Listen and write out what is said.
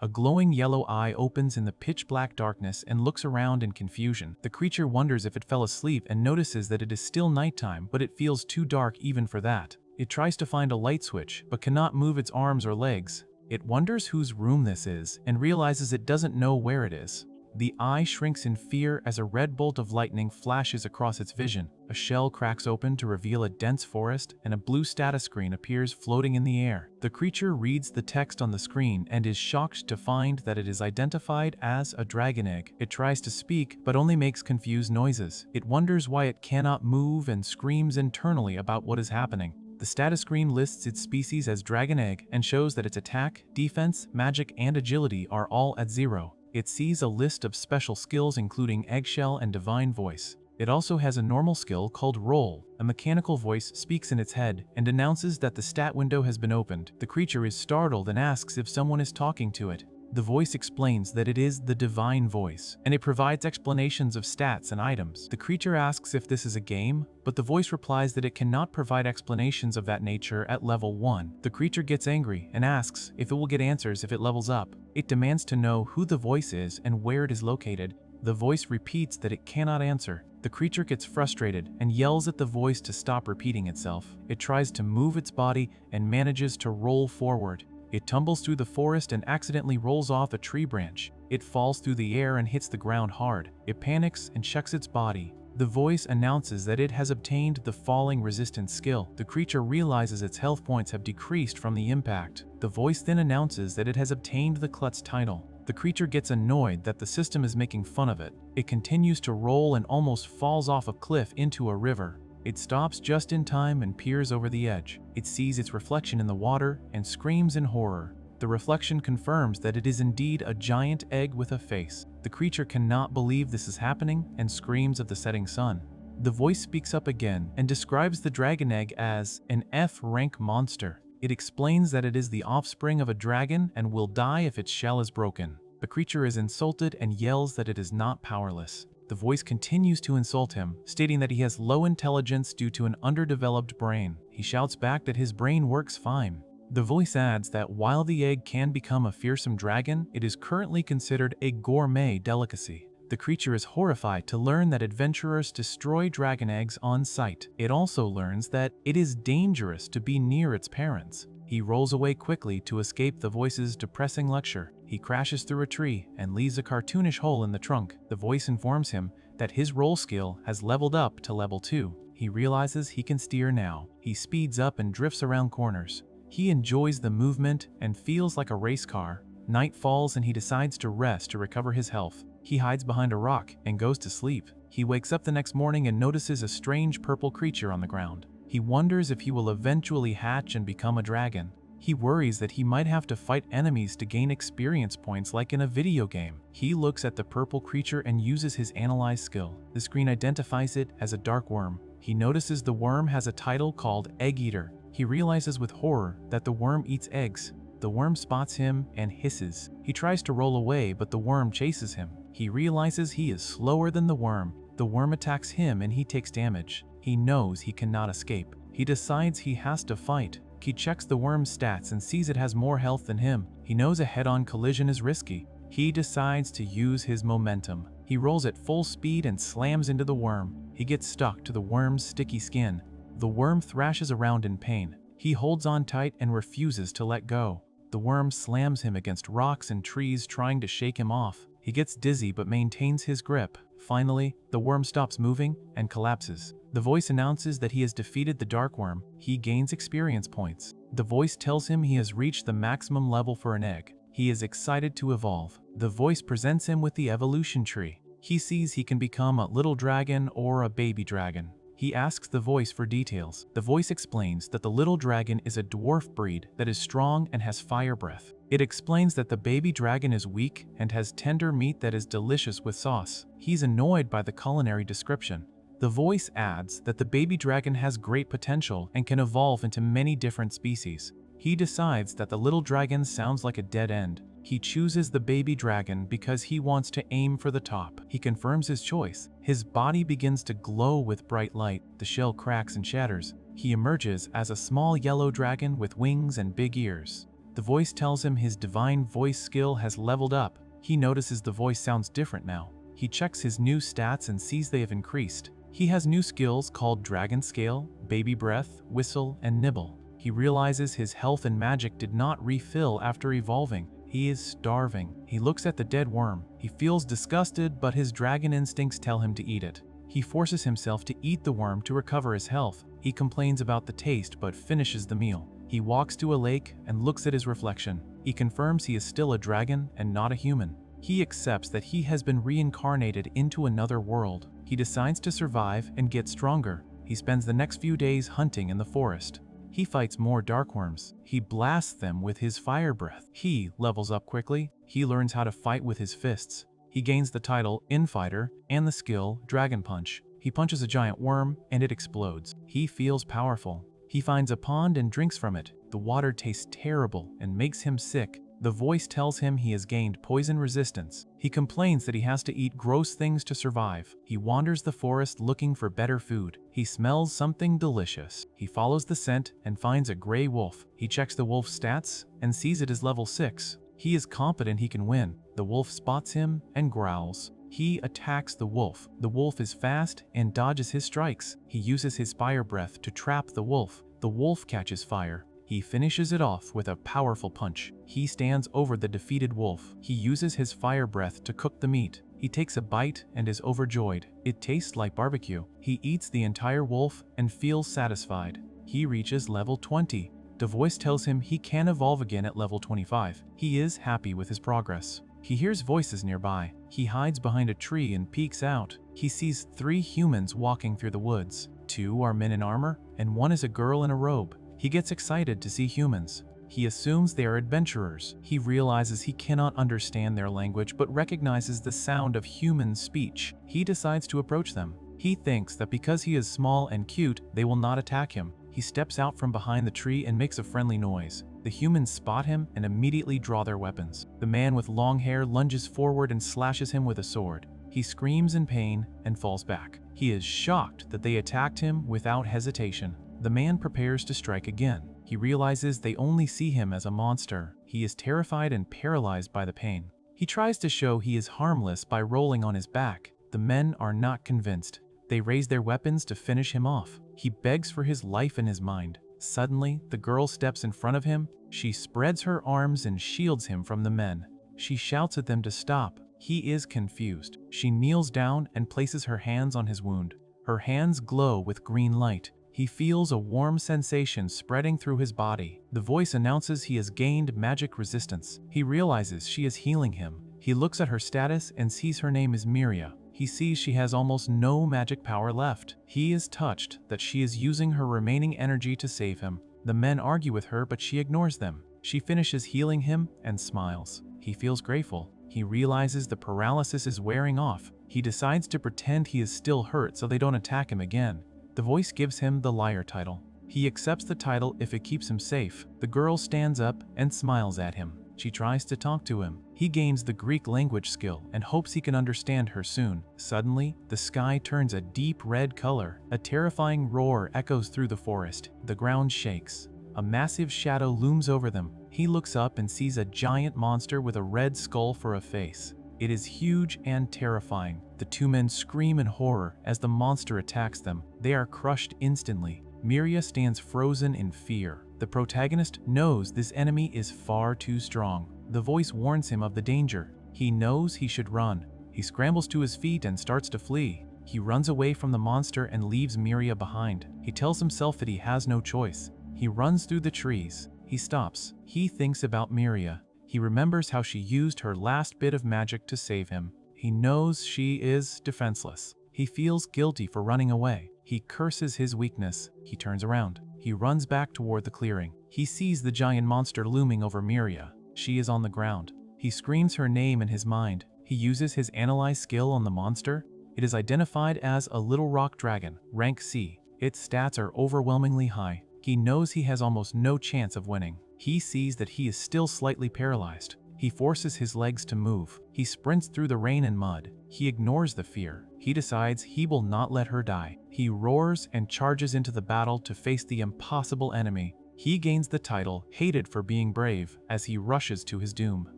A glowing yellow eye opens in the pitch-black darkness and looks around in confusion. The creature wonders if it fell asleep and notices that it is still nighttime, but it feels too dark even for that. It tries to find a light switch, but cannot move its arms or legs. It wonders whose room this is and realizes it doesn't know where it is. The eye shrinks in fear as a red bolt of lightning flashes across its vision. A shell cracks open to reveal a dense forest, and a blue status screen appears floating in the air. The creature reads the text on the screen and is shocked to find that it is identified as a dragon egg. It tries to speak, but only makes confused noises. It wonders why it cannot move and screams internally about what is happening. The status screen lists its species as dragon egg and shows that its attack, defense, magic, and agility are all at 0. It sees a list of special skills including eggshell and divine voice. It also has a normal skill called roll. A mechanical voice speaks in its head and announces that the stat window has been opened. The creature is startled and asks if someone is talking to it. The voice explains that it is the divine voice, and it provides explanations of stats and items. The creature asks if this is a game, but the voice replies that it cannot provide explanations of that nature at level 1. The creature gets angry and asks if it will get answers if it levels up. It demands to know who the voice is and where it is located. The voice repeats that it cannot answer. The creature gets frustrated and yells at the voice to stop repeating itself. It tries to move its body and manages to roll forward. It tumbles through the forest and accidentally rolls off a tree branch. It falls through the air and hits the ground hard. It panics and checks its body. The voice announces that it has obtained the falling resistance skill. The creature realizes its health points have decreased from the impact. The voice then announces that it has obtained the klutz title. The creature gets annoyed that the system is making fun of it. It continues to roll and almost falls off a cliff into a river. It stops just in time and peers over the edge. It sees its reflection in the water and screams in horror. The reflection confirms that it is indeed a giant egg with a face. The creature cannot believe this is happening and screams of the setting sun. The voice speaks up again and describes the dragon egg as an F-rank monster. It explains that it is the offspring of a dragon and will die if its shell is broken. The creature is insulted and yells that it is not powerless. The voice continues to insult him, stating that he has low intelligence due to an underdeveloped brain. He shouts back that his brain works fine. The voice adds that while the egg can become a fearsome dragon, it is currently considered a gourmet delicacy. The creature is horrified to learn that adventurers destroy dragon eggs on sight. It also learns that it is dangerous to be near its parents. He rolls away quickly to escape the voice's depressing lecture. He crashes through a tree and leaves a cartoonish hole in the trunk. The voice informs him that his roll skill has leveled up to level 2. He realizes he can steer now. He speeds up and drifts around corners. He enjoys the movement and feels like a race car. Night falls and he decides to rest to recover his health. He hides behind a rock and goes to sleep. He wakes up the next morning and notices a strange purple creature on the ground. He wonders if he will eventually hatch and become a dragon. He worries that he might have to fight enemies to gain experience points like in a video game. He looks at the purple creature and uses his analyze skill. The screen identifies it as a dark worm. He notices the worm has a title called Egg Eater. He realizes with horror that the worm eats eggs. The worm spots him and hisses. He tries to roll away, but the worm chases him. He realizes he is slower than the worm. The worm attacks him and he takes damage. He knows he cannot escape. He decides he has to fight. He checks the worm's stats and sees it has more health than him. He knows a head-on collision is risky. He decides to use his momentum. He rolls at full speed and slams into the worm. He gets stuck to the worm's sticky skin. The worm thrashes around in pain. He holds on tight and refuses to let go. The worm slams him against rocks and trees, trying to shake him off. He gets dizzy but maintains his grip. Finally, the worm stops moving and collapses. The voice announces that he has defeated the dark worm. He gains experience points. The voice tells him he has reached the maximum level for an egg. He is excited to evolve. The voice presents him with the evolution tree. He sees he can become a little dragon or a baby dragon. He asks the voice for details. The voice explains that the little dragon is a dwarf breed that is strong and has fire breath. It explains that the baby dragon is weak and has tender meat that is delicious with sauce. He's annoyed by the culinary description. The voice adds that the baby dragon has great potential and can evolve into many different species. He decides that the little dragon sounds like a dead end. He chooses the baby dragon because he wants to aim for the top. He confirms his choice. His body begins to glow with bright light. The shell cracks and shatters. He emerges as a small yellow dragon with wings and big ears. The voice tells him his divine voice skill has leveled up. He notices the voice sounds different now. He checks his new stats and sees they have increased. He has new skills called Dragon Scale, Baby Breath, Whistle, and Nibble. He realizes his health and magic did not refill after evolving. He is starving. He looks at the dead worm. He feels disgusted, but his dragon instincts tell him to eat it. He forces himself to eat the worm to recover his health. He complains about the taste, but finishes the meal. He walks to a lake and looks at his reflection. He confirms he is still a dragon and not a human. He accepts that he has been reincarnated into another world. He decides to survive and get stronger. He spends the next few days hunting in the forest. He fights more darkworms. He blasts them with his fire breath. He levels up quickly. He learns how to fight with his fists. He gains the title Infighter and the skill Dragon Punch. He punches a giant worm and it explodes. He feels powerful. He finds a pond and drinks from it. The water tastes terrible and makes him sick. The voice tells him he has gained poison resistance. He complains that he has to eat gross things to survive. He wanders the forest looking for better food. He smells something delicious. He follows the scent and finds a gray wolf. He checks the wolf's stats and sees it is level 6. He is confident he can win. The wolf spots him and growls. He attacks the wolf. The wolf is fast and dodges his strikes. He uses his fire breath to trap the wolf. The wolf catches fire. He finishes it off with a powerful punch. He stands over the defeated wolf. He uses his fire breath to cook the meat. He takes a bite and is overjoyed. It tastes like barbecue. He eats the entire wolf and feels satisfied. He reaches level 20. The voice tells him he can evolve again at level 25. He is happy with his progress. He hears voices nearby. He hides behind a tree and peeks out. He sees 3 humans walking through the woods. 2 are men in armor, and 1 is a girl in a robe. He gets excited to see humans. He assumes they are adventurers. He realizes he cannot understand their language but recognizes the sound of human speech. He decides to approach them. He thinks that because he is small and cute, they will not attack him. He steps out from behind the tree and makes a friendly noise. The humans spot him and immediately draw their weapons. The man with long hair lunges forward and slashes him with a sword. He screams in pain and falls back. He is shocked that they attacked him without hesitation. The man prepares to strike again. He realizes they only see him as a monster. He is terrified and paralyzed by the pain. He tries to show he is harmless by rolling on his back. The men are not convinced. They raise their weapons to finish him off. He begs for his life in his mind. Suddenly, the girl steps in front of him. She spreads her arms and shields him from the men. She shouts at them to stop. He is confused. She kneels down and places her hands on his wound. Her hands glow with green light. He feels a warm sensation spreading through his body. The voice announces he has gained magic resistance. He realizes she is healing him. He looks at her status and sees her name is Miria. He sees she has almost no magic power left. He is touched that she is using her remaining energy to save him. The men argue with her, but she ignores them. She finishes healing him and smiles. He feels grateful. He realizes the paralysis is wearing off. He decides to pretend he is still hurt so they don't attack him again. The voice gives him the liar title. He accepts the title if it keeps him safe. The girl stands up and smiles at him. She tries to talk to him. He gains the Greek language skill and hopes he can understand her soon. Suddenly, the sky turns a deep red color. A terrifying roar echoes through the forest. The ground shakes. A massive shadow looms over them. He looks up and sees a giant monster with a red skull for a face. It is huge and terrifying. The 2 men scream in horror as the monster attacks them. They are crushed instantly. Miria stands frozen in fear. The protagonist knows this enemy is far too strong. The voice warns him of the danger. He knows he should run. He scrambles to his feet and starts to flee. He runs away from the monster and leaves Miria behind. He tells himself that he has no choice. He runs through the trees. He stops. He thinks about Miria. He remembers how she used her last bit of magic to save him. He knows she is defenseless. He feels guilty for running away. He curses his weakness. He turns around. He runs back toward the clearing. He sees the giant monster looming over Miria. She is on the ground. He screams her name in his mind. He uses his analyze skill on the monster. It is identified as a little rock dragon, rank C. Its stats are overwhelmingly high. He knows he has almost no chance of winning. He sees that he is still slightly paralyzed. He forces his legs to move. He sprints through the rain and mud. He ignores the fear. He decides he will not let her die. He roars and charges into the battle to face the impossible enemy. He gains the title, Hated for Being Brave, as he rushes to his doom.